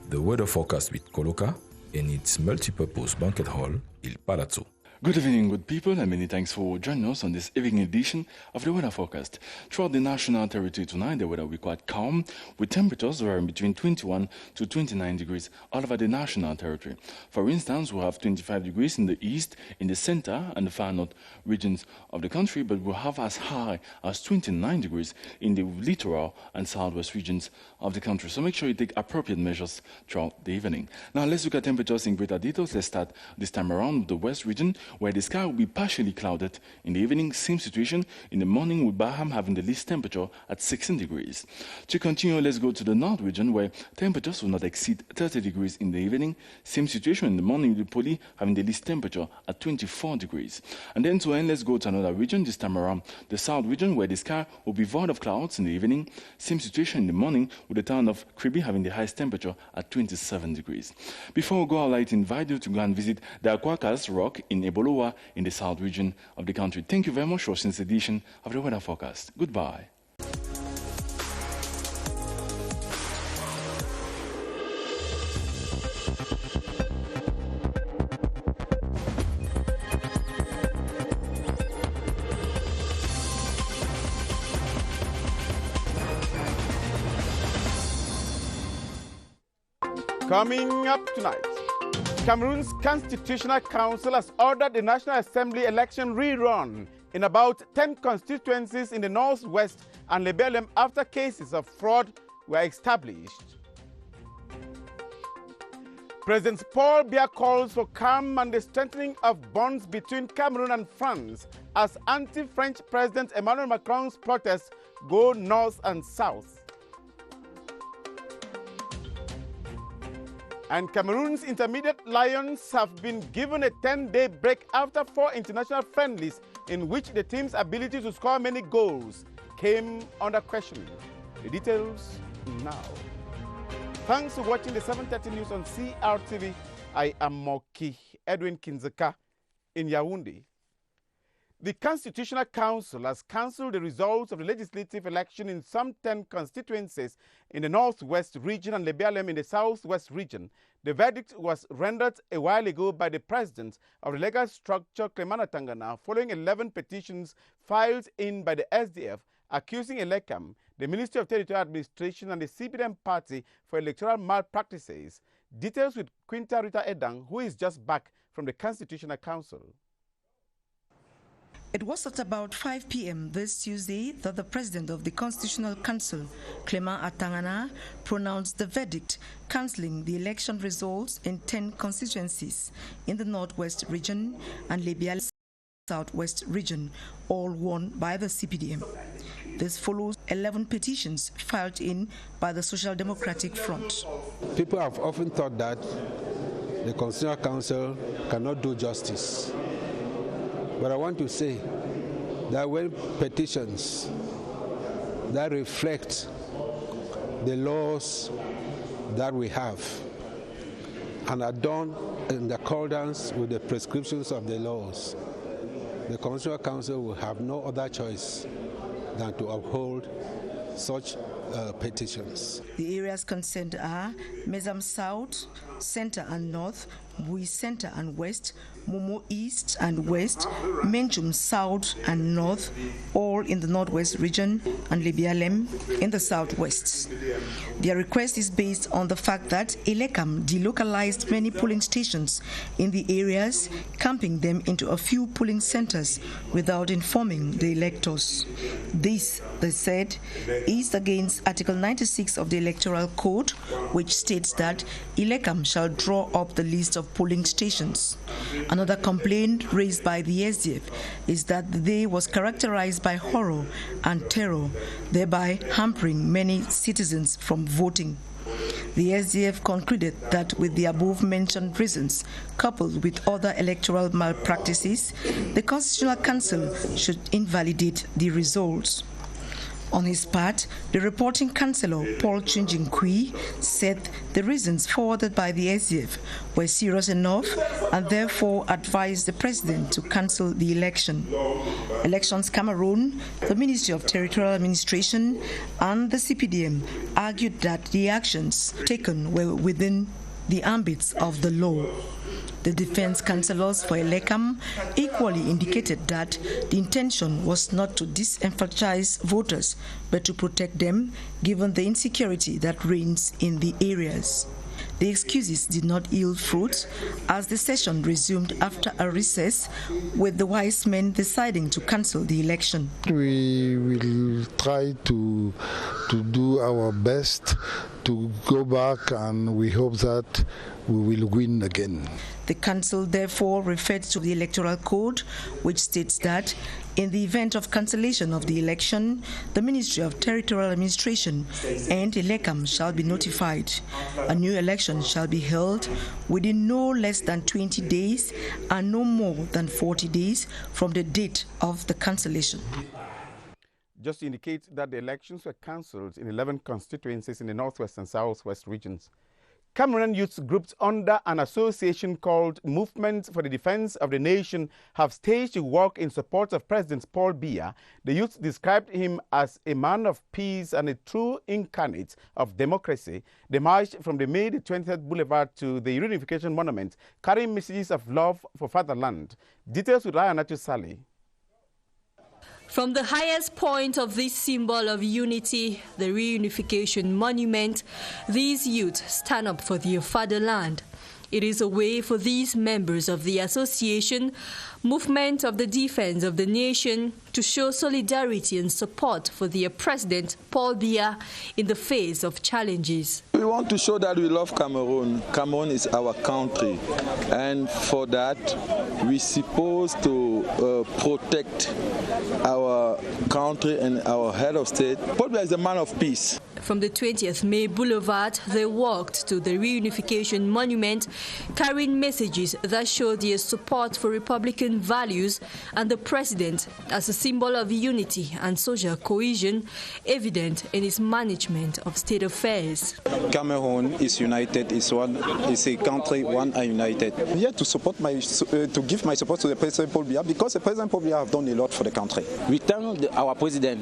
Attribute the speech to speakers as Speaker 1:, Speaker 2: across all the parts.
Speaker 1: the weather forecast with Coloca and its multi-purpose banquet hall, Il Palazzo.
Speaker 2: Good evening, good people, and many thanks for joining us on this evening edition of the weather forecast. Throughout the national territory tonight, the weather will be quite calm, with temperatures varying between 21 to 29 degrees all over the national territory. For instance, we have 25 degrees in the east, in the center, and the far north regions of the country, but we have as high as 29 degrees in the littoral and southwest regions of the country. So make sure you take appropriate measures throughout the evening. Now, let's look at temperatures in greater details. Let's start this time around with the west region, where the sky will be partially clouded in the evening. Same situation in the morning, with Baham having the least temperature at 16 degrees. To continue, let's go to the north region, where temperatures will not exceed 30 degrees in the evening. Same situation in the morning, with Poli having the least temperature at 24 degrees. And then to end, let's go to another region, this time around the south region, where the sky will be void of clouds in the evening. Same situation in the morning, with the town of Kribi having the highest temperature at 27 degrees. Before we go, I'd like to invite you to go and visit the Aquacas Rock in Ebolowa in the south region of the country. Thank you very much for this edition of the weather forecast. Goodbye.
Speaker 3: Coming up tonight, Cameroon's Constitutional Council has ordered the National Assembly election rerun in about 10 constituencies in the northwest and Lebelem after cases of fraud were established. President Paul Biya calls for calm and the strengthening of bonds between Cameroon and France as anti-French President Emmanuel Macron's protests go north and south. And Cameroon's intermediate Lions have been given a 10-day break after 4 international friendlies in which the team's ability to score many goals came under question. The details now. Thanks for watching the 7:30 news on CRTV. I am Moki Edwin Kinzeka in Yaoundé. The Constitutional Council has cancelled the results of the legislative election in some 10 constituencies in the northwest region and Lebialem in the southwest region. The verdict was rendered a while ago by the president of the legal structure, Clement Atangana, following 11 petitions filed in by the SDF accusing Elekam, the Ministry of Territorial Administration, and the CPDM party for electoral malpractices. Details with Quinta Rita Edang, who is just back from the Constitutional Council.
Speaker 4: It was at about 5 p.m. this Tuesday that the president of the Constitutional Council, Clement Atangana, pronounced the verdict, cancelling the election results in 10 constituencies in the northwest region and Lebial southwest region, all won by the CPDM. This follows 11 petitions filed in by the Social Democratic Front.
Speaker 5: People have often thought that the Constitutional Council cannot do justice. But I want to say that when petitions that reflect the laws that we have and are done in accordance with the prescriptions of the laws, the Constitutional Council will have no other choice than to uphold such petitions.
Speaker 4: The areas concerned are Mezam South, Center and North, Bui Center and West, Momo East and West, Menchum South and North, all in the northwest region, and Lebialem in the southwest. Their request is based on the fact that Elekam delocalized many polling stations in the areas, camping them into a few polling centers without informing the electors. This, they said, is against Article 96 of the Electoral Code, which states that Elekam shall draw up the list of polling stations. Another complaint raised by the SDF is that the day was characterized by horror and terror, thereby hampering many citizens from voting. The SDF concluded that with the above-mentioned reasons, coupled with other electoral malpractices, the Constitutional Council should invalidate the results. On his part, the reporting councillor, Paul Chunjinkui, said the reasons forwarded by the SDF were serious enough and therefore advised the president to cancel the election. Elections Cameroon, the Ministry of Territorial Administration and the CPDM argued that the actions taken were within the ambits of the law. The defense counsellors for Elekam equally indicated that the intention was not to disenfranchise voters, but to protect them, given the insecurity that reigns in the areas. The excuses did not yield fruit as the session resumed after a recess, with the wise men deciding to cancel the election.
Speaker 6: We will try to do our best to go back, and we hope that we will win again.
Speaker 4: The council therefore referred to the electoral code, which states that in the event of cancellation of the election, the Ministry of Territorial Administration and Elekam shall be notified. A new election shall be held within no less than 20 days and no more than 40 days from the date of the cancellation.
Speaker 3: Just to indicate that the elections were cancelled in 11 constituencies in the northwest and southwest regions. Cameroonian youth groups under an association called Movement for the Defense of the Nation have staged a walk in support of President Paul Biya. The youth described him as a man of peace and a true incarnate of democracy. They marched from the May 20th Boulevard to the Reunification Monument, carrying messages of love for fatherland. Details with Ryan Atusali.
Speaker 7: From the highest point of this symbol of unity, the Reunification Monument, these youth stand up for their fatherland. It is a way for these members of the association, Movement of the Defense of the Nation, to show solidarity and support for their president, Paul Biya, in the face of challenges.
Speaker 8: We want to show that we love Cameroon. Cameroon is our country, and for that, we're supposed to protect our country and our head of state. Paul Biya is a man of peace.
Speaker 7: From the 20th May Boulevard, they walked to the Reunification Monument, carrying messages that show their support for Republican values and the president as a symbol of unity and social cohesion, evident in his management of state affairs.
Speaker 9: Cameroon is united, is a country, one are united. I'm here to support to give my support to the President Paul Biya, because the President Paul Biya have done a lot for the country.
Speaker 10: We thank our president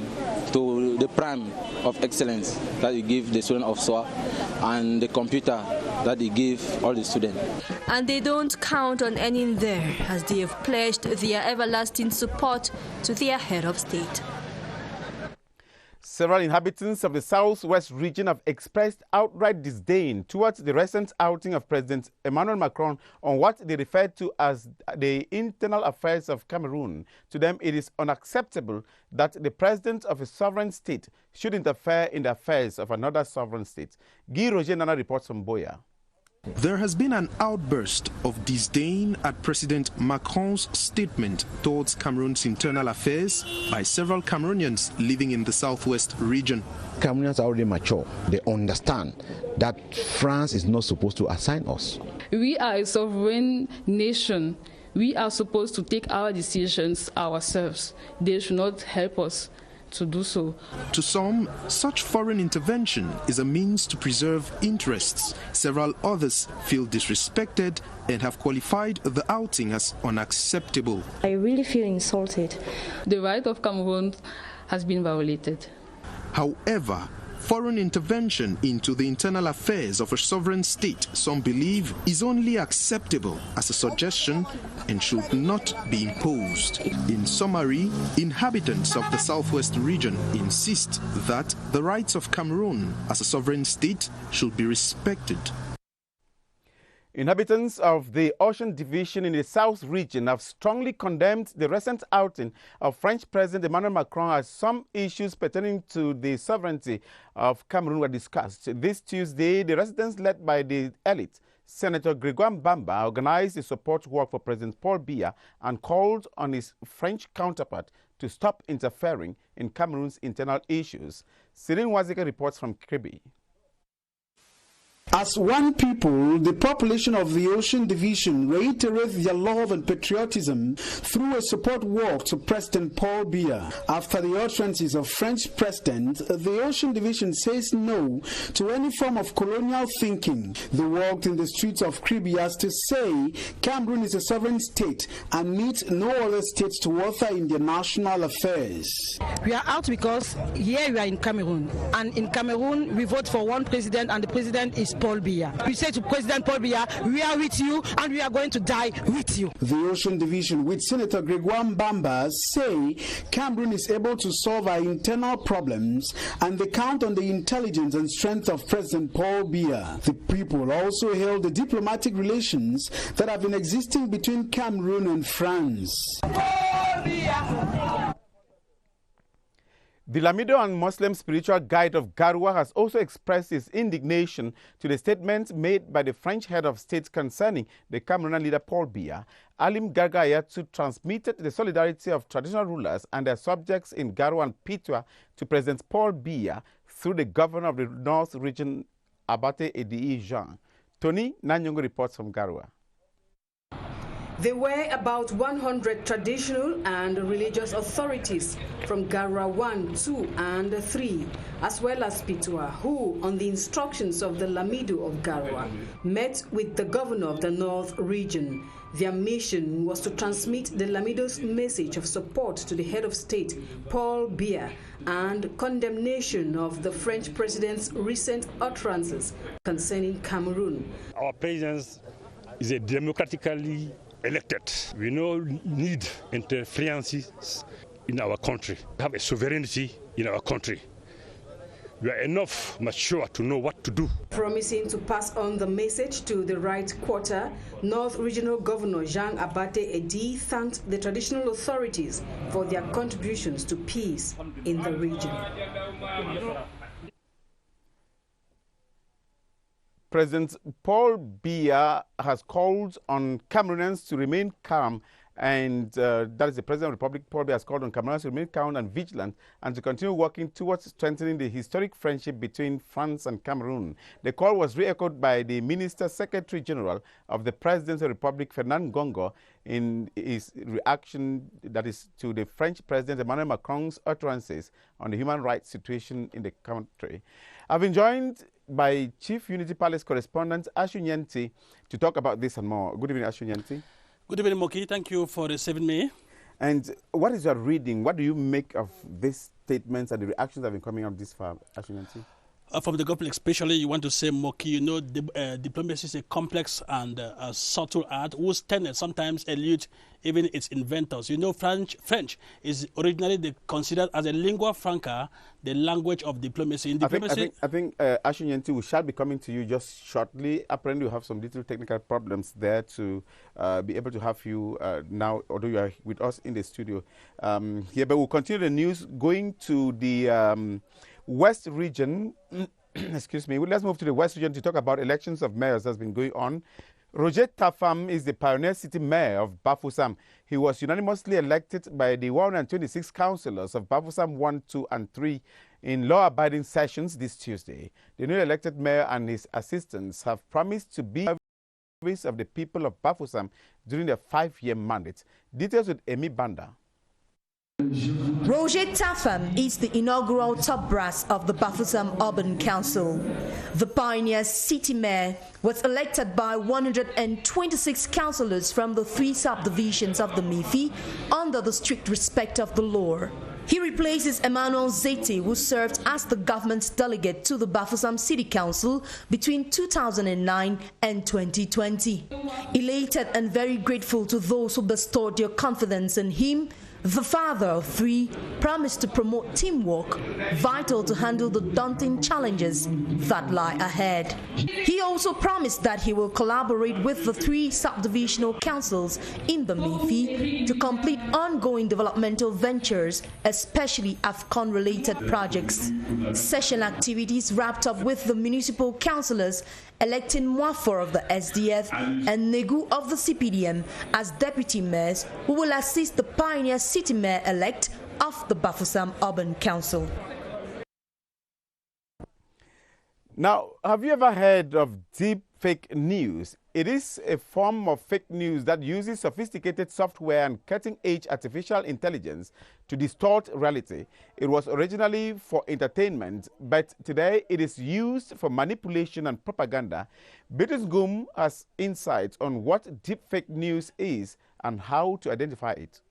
Speaker 10: to the prime of excellence that he gave the student of SOA and the computer that he gave all the students.
Speaker 7: And they don't count on ending there, as they have pledged their everlasting support to their head of state.
Speaker 3: Several inhabitants of the southwest region have expressed outright disdain towards the recent outing of President Emmanuel Macron on what they refer to as the internal affairs of Cameroon. To them, it is unacceptable that the president of a sovereign state should interfere in the affairs of another sovereign state. Guy Roger Nana reports from Boya.
Speaker 11: There has been an outburst of disdain at President Macron's statement towards Cameroon's internal affairs by several Cameroonians living in the southwest region.
Speaker 12: Cameroonians are already mature. They understand that France is not supposed to assign us.
Speaker 13: We are a sovereign nation. We are supposed to take our decisions ourselves. They should not help us to do so.
Speaker 11: To some, such foreign intervention is a means to preserve interests. Several others feel disrespected and have qualified the outing as unacceptable.
Speaker 14: I really feel insulted.
Speaker 13: The right of Cameroon has been violated.
Speaker 11: However, foreign intervention into the internal affairs of a sovereign state, some believe, is only acceptable as a suggestion and should not be imposed. In summary, inhabitants of the southwest region insist that the rights of Cameroon as a sovereign state should be respected.
Speaker 3: Inhabitants of the Ocean Division in the South region have strongly condemned the recent outing of French President Emmanuel Macron as some issues pertaining to the sovereignty of Cameroon were discussed. This Tuesday, the residents led by the elite, Senator Gregoire Mbamba, organized a support walk for President Paul Biya and called on his French counterpart to stop interfering in Cameroon's internal issues. Cyril Wazika reports from Kribi.
Speaker 15: As one people, the population of the Ocean Division reiterates their love and patriotism through a support walk to President Paul Biya. After the utterances of French President, the Ocean Division says no to any form of colonial thinking. They walked in the streets of Kribias to say Cameroon is a sovereign state and needs no other states to author in their national affairs.
Speaker 16: We are out because here we are in Cameroon, and in Cameroon we vote for one president, and the president is Paul Biya. We say to President Paul Biya, we are with you and we are going to die with you.
Speaker 15: The Ocean Division with Senator Gregoire Mbamba say Cameroon is able to solve our internal problems and they count on the intelligence and strength of President Paul Biya. The people also hailed the diplomatic relations that have been existing between Cameroon and France.
Speaker 3: The Lamido and Muslim spiritual guide of Garoua has also expressed his indignation to the statements made by the French head of state concerning the Cameroonian leader Paul Biya. Alim Gargayatu transmitted the solidarity of traditional rulers and their subjects in Garoua and Pitua to President Paul Biya through the governor of the North Region, Abate Edi Jean. Tony Nanyongo reports from Garoua.
Speaker 17: There were about 100 traditional and religious authorities from Garoua 1, 2, and 3, as well as Pitua, who, on the instructions of the Lamido of Garoua, met with the governor of the North Region. Their mission was to transmit the Lamido's message of support to the head of state, Paul Biya, and condemnation of the French president's recent utterances concerning Cameroon.
Speaker 18: Our president is a democratically elected. We no need interferences in our country. We have a sovereignty in our country. We are enough mature to know what to do.
Speaker 17: Promising to pass on the message to the right quarter, North Regional Governor Jean Abate Edi thanked the traditional authorities for their contributions to peace in the region.
Speaker 3: President Paul Biya has called on Cameroonians to remain calm, and that is the President of the Republic. Paul Biya has called on Cameroonians to remain calm and vigilant and to continue working towards strengthening the historic friendship between France and Cameroon. The call was re-echoed by the Minister Secretary General of the President of the Republic, Fernand Gongo, in his reaction, that is, to the French President Emmanuel Macron's utterances on the human rights situation in the country. I've been joined by Chief Unity Palace correspondent Ashu Nyenti to talk about this and more. Good evening, Ashu Nyenti.
Speaker 19: Good evening, Moki. Thank you for receiving me.
Speaker 3: And what is your reading? What do you make of these statements and the reactions that have been coming up this far, Ashu Nyenti?
Speaker 19: From the government especially, you want to say, Moki, you know, diplomacy is a complex and a subtle art whose tenets sometimes elude even its inventors. You know, French is originally considered as a lingua franca, the language of diplomacy. In diplomacy,
Speaker 3: I think Ashu Nyenti, we shall be coming to you just shortly. Apparently, we have some little technical problems there to be able to have you now, although you are with us in the studio here. But we'll continue the news going to the West region. Excuse me. Let's move to the West region to talk about elections of mayors that's been going on. Roger Tafam is the pioneer city mayor of Bafoussam. He was unanimously elected by the 126 councillors of Bafoussam 1, 2, and 3 in law-abiding sessions this Tuesday. The newly elected mayor and his assistants have promised to be service of the people of Bafoussam during their 5-year mandate. Details with Emi Banda.
Speaker 20: Roger Tafam is the inaugural top brass of the Bafoussam Urban Council. The pioneer city mayor was elected by 126 councillors from the 3 subdivisions of the Mifi under the strict respect of the law. He replaces Emmanuel Zeti, who served as the government's delegate to the Bafoussam City Council between 2009 and 2020. Elated and very grateful to those who bestowed their confidence in him, the father of 3 promised to promote teamwork, vital to handle the daunting challenges that lie ahead. He also promised that he will collaborate with the 3 subdivisional councils in the Mifi to complete ongoing developmental ventures, especially AFCON-related projects. Session activities wrapped up with the municipal councillors electing Mwafor of the SDF and Negu of the CPDM as deputy mayors who will assist the pioneer city mayor-elect of the Bafoussam Urban Council.
Speaker 3: Now, have you ever heard of deep fake news? It is a form of fake news that uses sophisticated software and cutting-edge artificial intelligence to distort reality. It was originally for entertainment, but today it is used for manipulation and propaganda. Beatrice Goom has insights on what deep fake news is and how to identify it.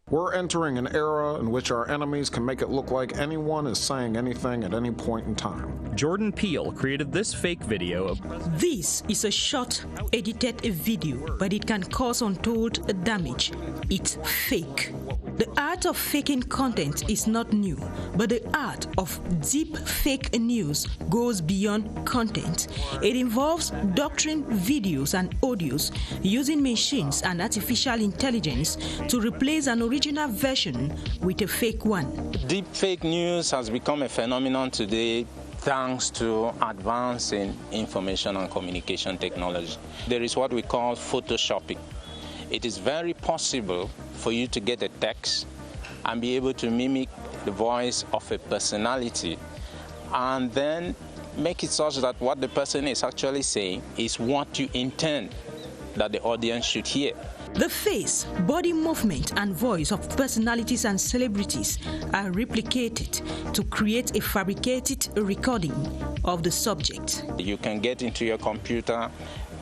Speaker 21: We're entering an era in which our enemies can make it look like anyone is saying anything at any point in time.
Speaker 22: Jordan Peele created this fake video.
Speaker 23: This is a short, edited video, but it can cause untold damage. It's fake. The art of faking content is not new, but the art of deep fake news goes beyond content. It involves doctoring videos and audios using machines and artificial intelligence to replace an original version with a fake one.
Speaker 10: Deep fake news has become a phenomenon today thanks to advance in information and communication technology. There is what we call photoshopping. It is very possible for you to get a text and be able to mimic the voice of a personality and then make it such that what the person is actually saying is what you intend that the audience should hear.
Speaker 23: The face, body movement, and voice of personalities and celebrities are replicated to create a fabricated recording of the subject.
Speaker 10: You can get into your computer,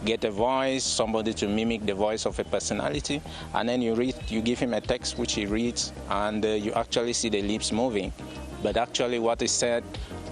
Speaker 10: get a voice, somebody to mimic the voice of a personality, and then you give him a text which he reads, and you actually see the lips moving. But actually what is said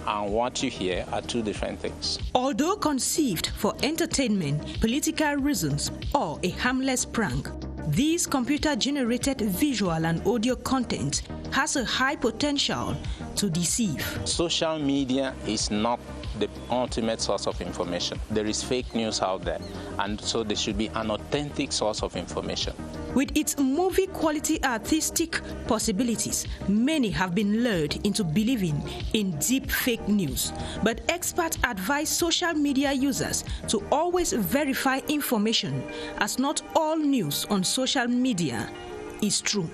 Speaker 10: and what you hear are two different things.
Speaker 23: Although conceived for entertainment, political reasons, or a harmless prank, this computer-generated visual and audio content has a high potential to deceive.
Speaker 10: Social media is not the ultimate source of information. There is fake news out there, and so there should be an authentic source of information.
Speaker 23: With its movie-quality artistic possibilities, many have been lured into believing in deep fake news. But experts advise social media users to always verify information, as not all news on social media is true.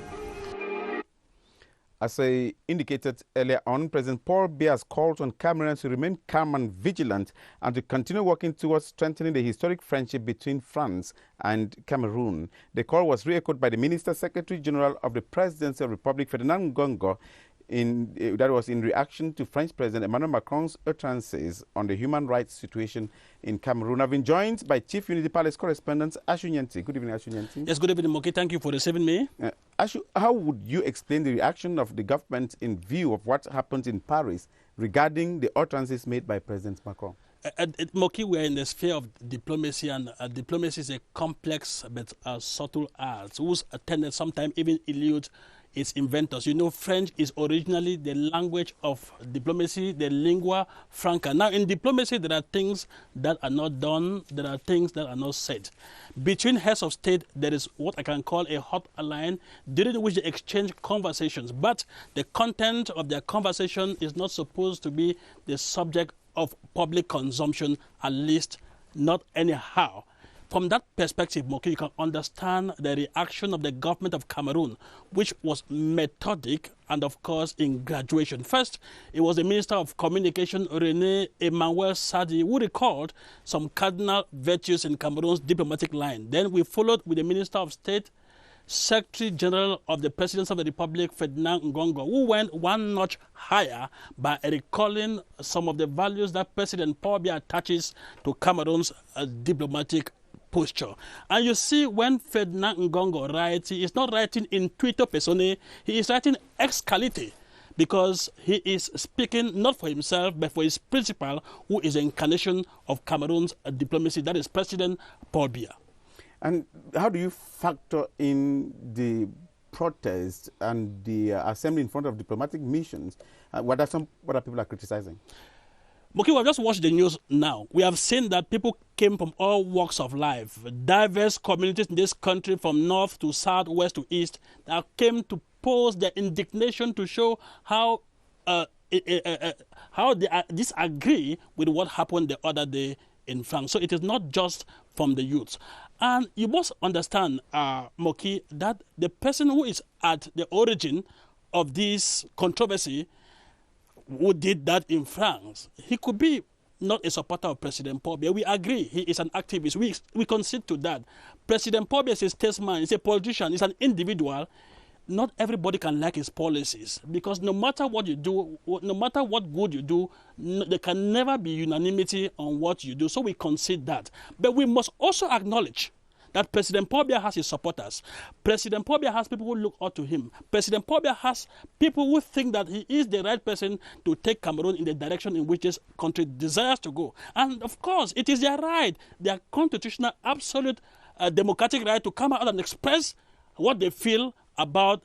Speaker 3: As I indicated earlier on, President Paul Biya has called on Cameroonians to remain calm and vigilant and to continue working towards strengthening the historic friendship between France and Cameroon. The call was re-echoed by the Minister Secretary General of the Presidency of the Republic, Ferdinand Ngongo, that was in reaction to French President Emmanuel Macron's utterances on the human rights situation in Cameroon. I've been joined by Chief Unity Palace correspondent Ashu Nyenti. Good evening, Ashu Nyenti.
Speaker 19: Yes, good evening, Moki. Thank you for receiving me.
Speaker 3: Ashu, how would you explain the reaction of the government in view of what happened in Paris regarding the utterances made by President Macron?
Speaker 19: Moki, we are in the sphere of diplomacy, and diplomacy is a complex but subtle art whose tenets sometimes even elude its inventors. You know, French is originally the language of diplomacy, the lingua franca. Now, in diplomacy, there are things that are not done, there are things that are not said. Between heads of state, there is what I can call a hot line during which they exchange conversations, but the content of their conversation is not supposed to be the subject of public consumption, at least not anyhow. From that perspective, Moki, you can understand the reaction of the government of Cameroon, which was methodic and, of course, in graduation. First, it was the Minister of Communication, René Emmanuel Sadi, who recalled some cardinal virtues in Cameroon's diplomatic line. Then we followed with the Minister of State, Secretary General of the Presidency of the Republic, Ferdinand Ngongo, who went one notch higher by recalling some of the values that President Paul Biya attaches to Cameroon's diplomatic posture. And you see, when Ferdinand Ngongo writes, he is not writing in Twitter persona, he is writing ex qualite, because he is speaking not for himself, but for his principal, who is the incarnation of Cameroon's diplomacy, that is President Paul Biya.
Speaker 3: And how do you factor in the protest and the assembly in front of diplomatic missions? What are people are criticizing?
Speaker 19: Okay, we have just watched the news now. We have seen that people came from all walks of life, diverse communities in this country from north to south, west to east, that came to pose their indignation to show how they disagree with what happened the other day in France. So it is not just from the youths. And you must understand, Moki, that the person who is at the origin of this controversy who did that in France, he could be not a supporter of President Paul Biya. We agree, he is an activist. We concede to that. President Paul Biya is a statesman, he's a politician, he's an individual. Not everybody can like his policies, because no matter what you do, no matter what good you do, there can never be unanimity on what you do. So we concede that. But we must also acknowledge that President Paul Biya has his supporters. President Paul Biya has people who look up to him. President Paul Biya has people who think that he is the right person to take Cameroon in the direction in which this country desires to go. And of course, it is their right, their constitutional, absolute democratic right to come out and express what they feel about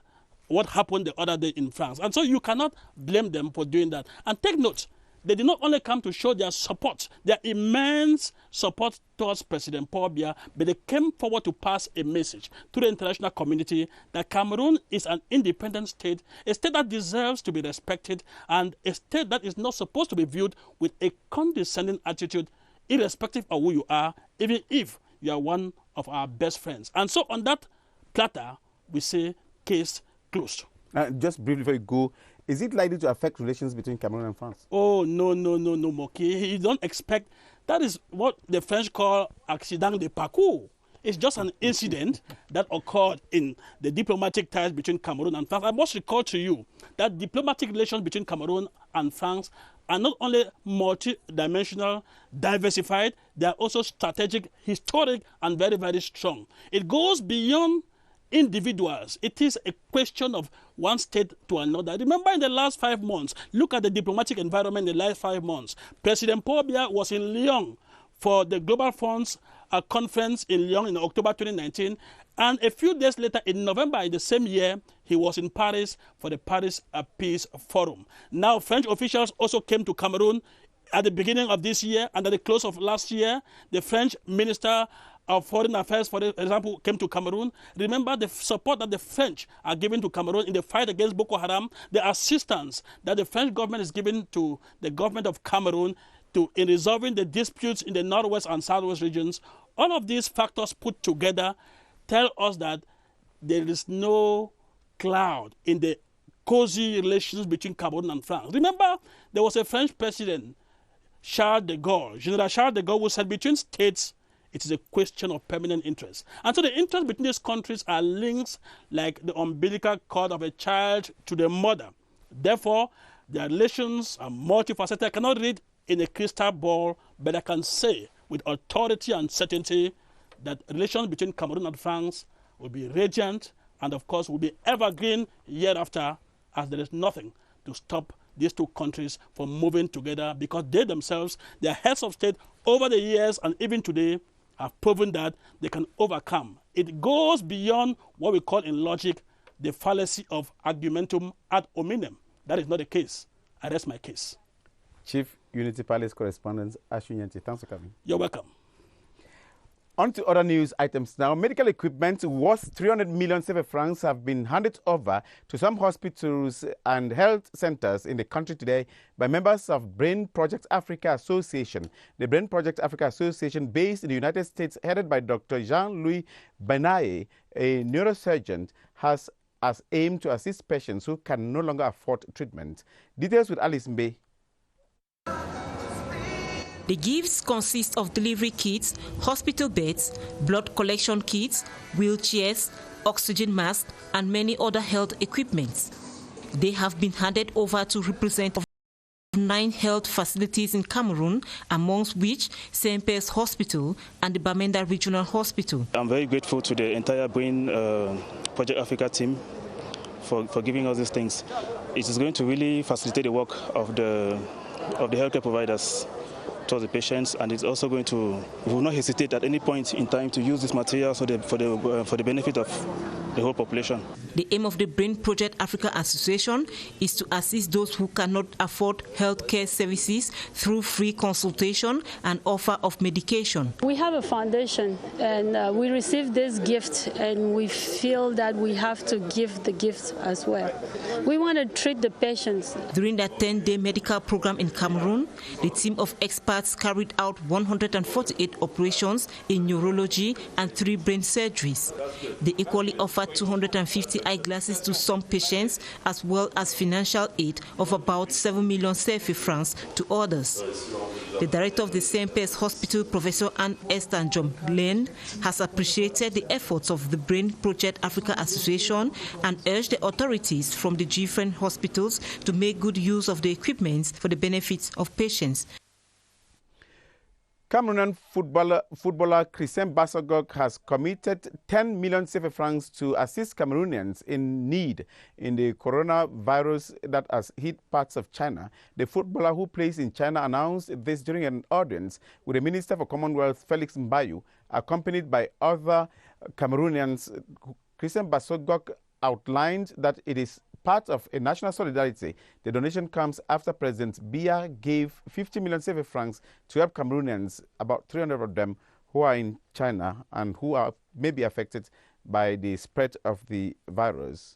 Speaker 19: what happened the other day in France. And so you cannot blame them for doing that. And take note, they did not only come to show their support, their immense support towards President Paul Biya, but they came forward to pass a message to the international community that Cameroon is an independent state, a state that deserves to be respected, and a state that is not supposed to be viewed with a condescending attitude, irrespective of who you are, even if you are one of our best friends. And so on that platter, we say case closed.
Speaker 3: Just briefly before you go, is it likely to affect relations between Cameroon and France?
Speaker 19: Oh, no, Moki. You don't expect. That is what the French call accident de parcours. It's just an incident that occurred in the diplomatic ties between Cameroon and France. I must recall to you that diplomatic relations between Cameroon and France are not only multi-dimensional, diversified, they are also strategic, historic, and very, very strong. It goes beyond individuals. It is a question of one state to another. Remember, in the last 5 months, look at the diplomatic environment in the last 5 months. President Paul Biya was in Lyon for the Global Funds conference in Lyon in October 2019. And a few days later, in November in the same year, he was in Paris for the Paris Peace Forum. Now, French officials also came to Cameroon at the beginning of this year and at the close of last year. The French Minister of Foreign Affairs, for example, came to Cameroon. Remember the support that the French are giving to Cameroon in the fight against Boko Haram, the assistance that the French government is giving to the government of Cameroon in resolving the disputes in the northwest and southwest regions. All of these factors put together tell us that there is no cloud in the cozy relations between Cameroon and France. Remember, there was a French president, Charles de Gaulle, General Charles de Gaulle, who said between states, it is a question of permanent interest. And so the interests between these countries are links like the umbilical cord of a child to the mother. Therefore, their relations are multifaceted. I cannot read in a crystal ball, but I can say with authority and certainty that relations between Cameroon and France will be radiant and, of course, will be evergreen year after, as there is nothing to stop these two countries from moving together, because they themselves, their heads of state over the years and even today, have proven that they can overcome. It goes beyond what we call in logic the fallacy of argumentum ad hominem. That is not the case. I rest my case.
Speaker 3: Chief Unity Palace correspondent Ashu Nyanti, thanks for coming.
Speaker 19: You're welcome.
Speaker 3: On to other news items now. Medical equipment worth 300 million CFA francs have been handed over to some hospitals and health centers in the country today by members of Brain Project Africa Association. The Brain Project Africa Association, based in the United States, headed by Dr. Jean-Louis Benaye, a neurosurgeon, has as aim to assist patients who can no longer afford treatment. Details with Alice Mbe.
Speaker 23: The gifts consist of delivery kits, hospital beds, blood collection kits, wheelchairs, oxygen masks, and many other health equipments. They have been handed over to representatives of 9 health facilities in Cameroon, amongst which St. Pierre's Hospital and the Bamenda Regional Hospital.
Speaker 1: I'm very grateful to the entire Brain Project Africa team for giving us these things. It is going to really facilitate the work of the healthcare providers towards the patients, and it's also going to, we will not hesitate at any point in time to use this material for the benefit of the whole population.
Speaker 23: The aim of the Brain Project Africa Association is to assist those who cannot afford healthcare services through free consultation and offer of medication.
Speaker 2: We have a foundation, and we received this gift, and we feel that we have to give the gift as well. We want to treat the patients.
Speaker 23: During that 10-day medical program in Cameroon, the team of experts carried out 148 operations in neurology and 3 brain surgeries. They equally offered had 250 eyeglasses to some patients, as well as financial aid of about 7 million CFA francs to others. The director of the St. Pierre's Hospital, Professor Anne Esther John-Glenn, has appreciated the efforts of the Brain Project Africa Association and urged the authorities from the different hospitals to make good use of the equipment for the benefit of patients.
Speaker 3: Cameroonian footballer Christian Bassogog has committed 10 million CFA francs to assist Cameroonians in need in the coronavirus that has hit parts of China. The footballer, who plays in China, announced this during an audience with the Minister for Commonwealth, Felix Mbayu, accompanied by other Cameroonians. Christian Bassogog outlined that it is part of a national solidarity. The donation comes after President Biya gave 50 million CFA francs to help Cameroonians, about 300 of them, who are in China and who are maybe affected by the spread of the virus.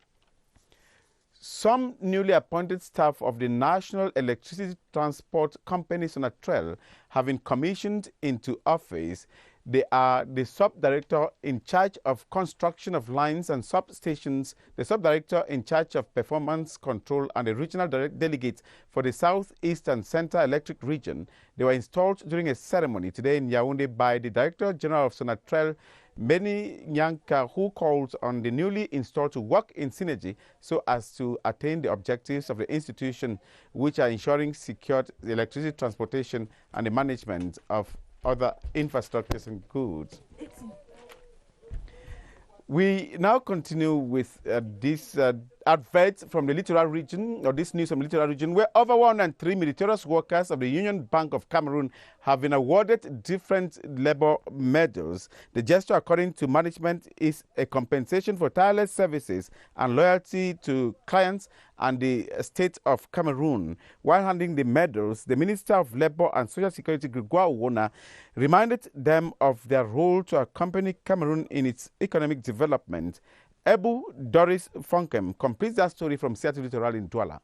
Speaker 3: Some newly appointed staff of the National Electricity Transport Company, Sonatrel, have been commissioned into office. They are the sub-director in charge of construction of lines and substations, the sub-director in charge of performance control, and the regional delegate for the Southeast and Central Electric Region. They were installed during a ceremony today in Yaoundé by the Director General of Sonatrel, Meni Nyanka, who calls on the newly installed to work in synergy so as to attain the objectives of the institution, which are ensuring secured electricity transportation and the management of other infrastructures and goods. We now continue with this advert from the Littoral region, or this news from the Littoral region, where over 103 meritorious workers of the Union Bank of Cameroon have been awarded different labor medals. The gesture, according to management, is a compensation for tireless services and loyalty to clients and the state of Cameroon. While handing the medals, the Minister of Labour and Social Security, Gregoire Ouona, reminded them of their role to accompany Cameroon in its economic development. Ebu Doris Fonkem completes that story from CRTV Littoral in Douala.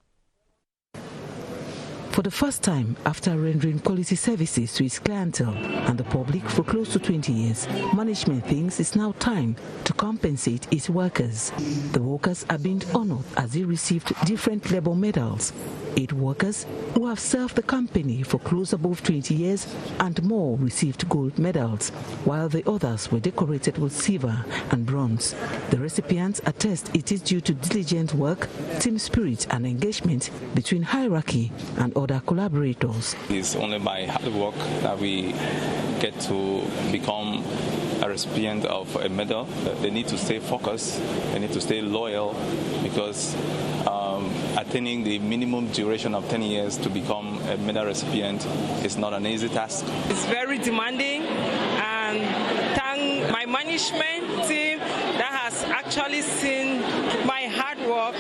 Speaker 4: For the first time, after rendering quality services to its clientele and the public for close to 20 years, management thinks it's now time to compensate its workers. The workers are being honored as they received different labor medals. 8 workers who have served the company for close above 20 years and more received gold medals, while the others were decorated with silver and bronze. The recipients attest it is due to diligent work, team spirit and engagement between hierarchy and other collaborators.
Speaker 5: It's only by hard work that we get to become a recipient of a medal. They need to stay focused, they need to stay loyal, because attaining the minimum duration of 10 years to become a medal recipient is not an easy task.
Speaker 6: It's very demanding, and thank my management team that has actually seen my hard work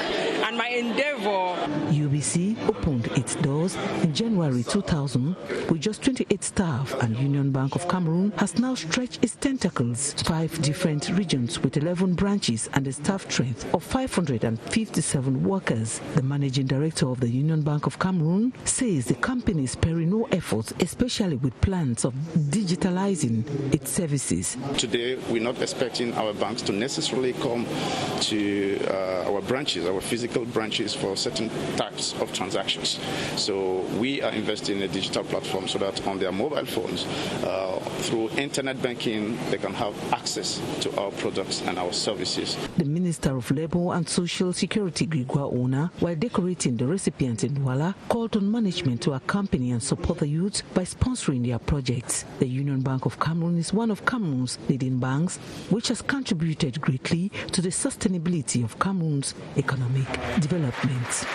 Speaker 6: and my endeavor.
Speaker 4: UBC opened its doors in January 2000 with just 28 staff, and Union Bank of Cameroon has now stretched its tentacles to 5 different regions with 11 branches and a staff strength of 557 workers. The managing director of the Union Bank of Cameroon says the company is sparing no efforts, especially with plans of digitalizing its services.
Speaker 24: Today, we're not expecting our banks to necessarily come to our branches, our physical branches, for certain types of transactions. So we are investing in a digital platform so that on their mobile phones, through internet banking, they can have access to our products and our services.
Speaker 4: The Minister of Labour and Social Security, Gregoire Ouona, while decorating the recipients in Douala, called on management to accompany and support the youth by sponsoring their projects. The Union Bank of Cameroon is one of Cameroon's leading banks, which has contributed greatly to the sustainability of Cameroon's economic development.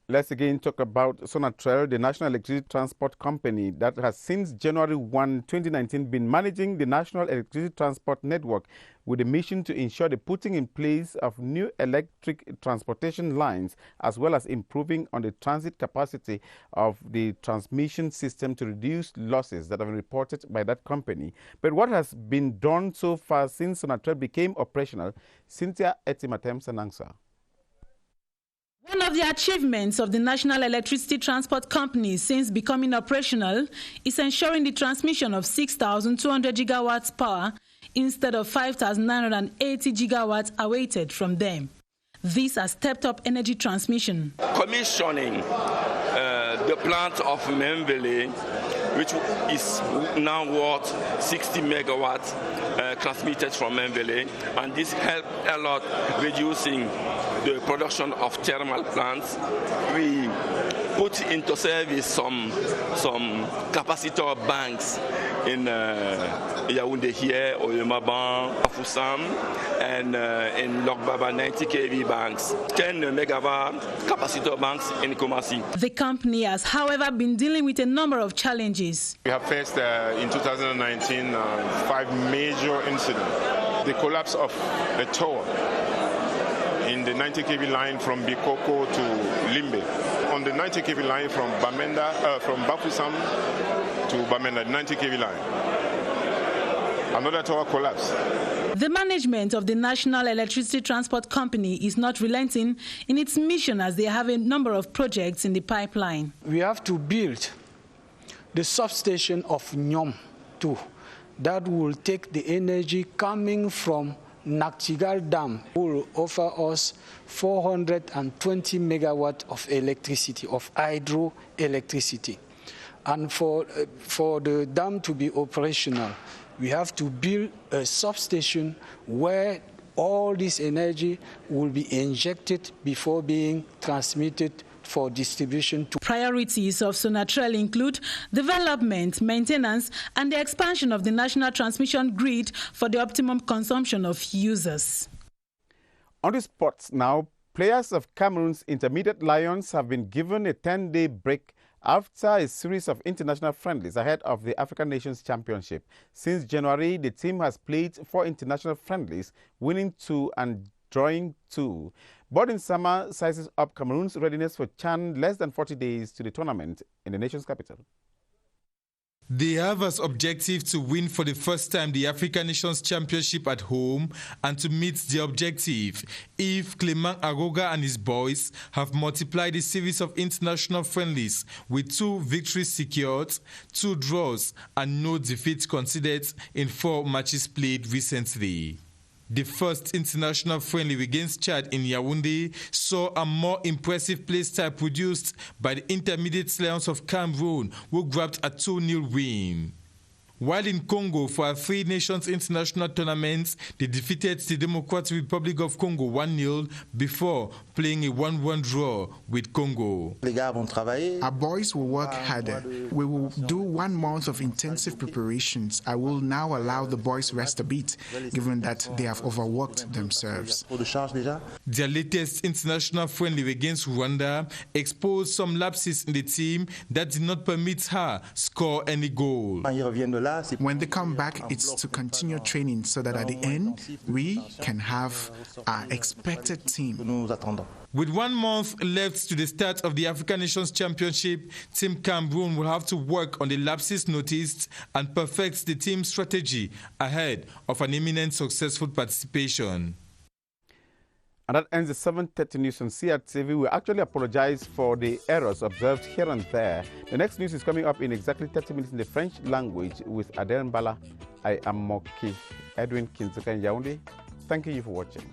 Speaker 3: Let's again talk about Sonatrel, the National Electricity Transport Company that has since January 1, 2019 been managing the National Electricity Transport Network with a mission to ensure the putting in place of new electric transportation lines, as well as improving on the transit capacity of the transmission system to reduce losses that have been reported by that company. But what has been done so far since Sonatrel became operational? Cynthia Etimatem answer.
Speaker 25: One of the achievements of the National Electricity Transport Company since becoming operational is ensuring the transmission of 6,200 gigawatts power instead of 5,980 gigawatts awaited from them. This has stepped up energy transmission.
Speaker 7: Commissioning the plant of Memvele, which is now worth 60 megawatts transmitted from Memvele, and this helped a lot reducing the production of thermal plants. We put into service some capacitor banks in Yaoundé here, Oyemaban, Afusam, and in Lokbaba 90 kV banks, 10 megawatt capacitor banks in Kumasi.
Speaker 25: The company has, however, been dealing with a number of challenges.
Speaker 8: We have faced in 2019 5 major incidents. The collapse of the tower in the 90 kV line from Bikoko to Limbe. On the 90 kV line from Bafusam to Bamenda, 90 kV line. Another tower collapsed.
Speaker 25: The management of the National Electricity Transport Company is not relenting in its mission as they have a number of projects in the pipeline.
Speaker 15: We have to build the substation of Nyom 2 that will take the energy coming from Naktigal Dam, will offer us 420 megawatts of electricity, of hydroelectricity. And for the dam to be operational, we have to build a substation where all this energy will be injected before being transmitted for distribution to.
Speaker 25: Priorities of Sonatrel include development, maintenance, and the expansion of the national transmission grid for the optimum consumption of users.
Speaker 3: On the sports now, players of Cameroon's Intermediate Lions have been given a 10-day break after a series of international friendlies ahead of the African Nations Championship. Since January, the team has played 4 international friendlies, winning 2 and drawing 2. Bodin Sama sizes up Cameroon's readiness for CHAN less than 40 days to the tournament in the nation's capital.
Speaker 9: They have as objective to win for the first time the African Nations Championship at home and to meet the objective if Clement Agoga and his boys have multiplied the series of international friendlies with 2 victories secured, 2 draws and no defeats considered in 4 matches played recently. The first international friendly against Chad in Yaoundé saw a more impressive play style produced by the Intermediate Lions of Cameroon, who grabbed a 2-0 win. While in Congo, for a 3 Nations international tournament, they defeated the Democratic Republic of Congo 1-0 before playing a 1-1 draw with Congo.
Speaker 12: Our boys will work harder. We will do 1 month of intensive preparations. I will now allow the boys rest a bit, given that they have overworked themselves.
Speaker 9: Their latest international friendly against Rwanda exposed some lapses in the team that did not permit her score any goal.
Speaker 12: When they come back, it's to continue training so that at the end, we can have our expected team.
Speaker 9: With 1 month left to the start of the African Nations Championship, Team Cameroon will have to work on the lapses noticed and perfect the team's strategy ahead of an imminent successful participation.
Speaker 3: And that ends the 7:30 news on CRTV. We actually apologize for the errors observed here and there. The next news is coming up in exactly 30 minutes in the French language with Aden Bala. I am Moki Edwin Kinzuka in Yaoundé. Thank you for watching.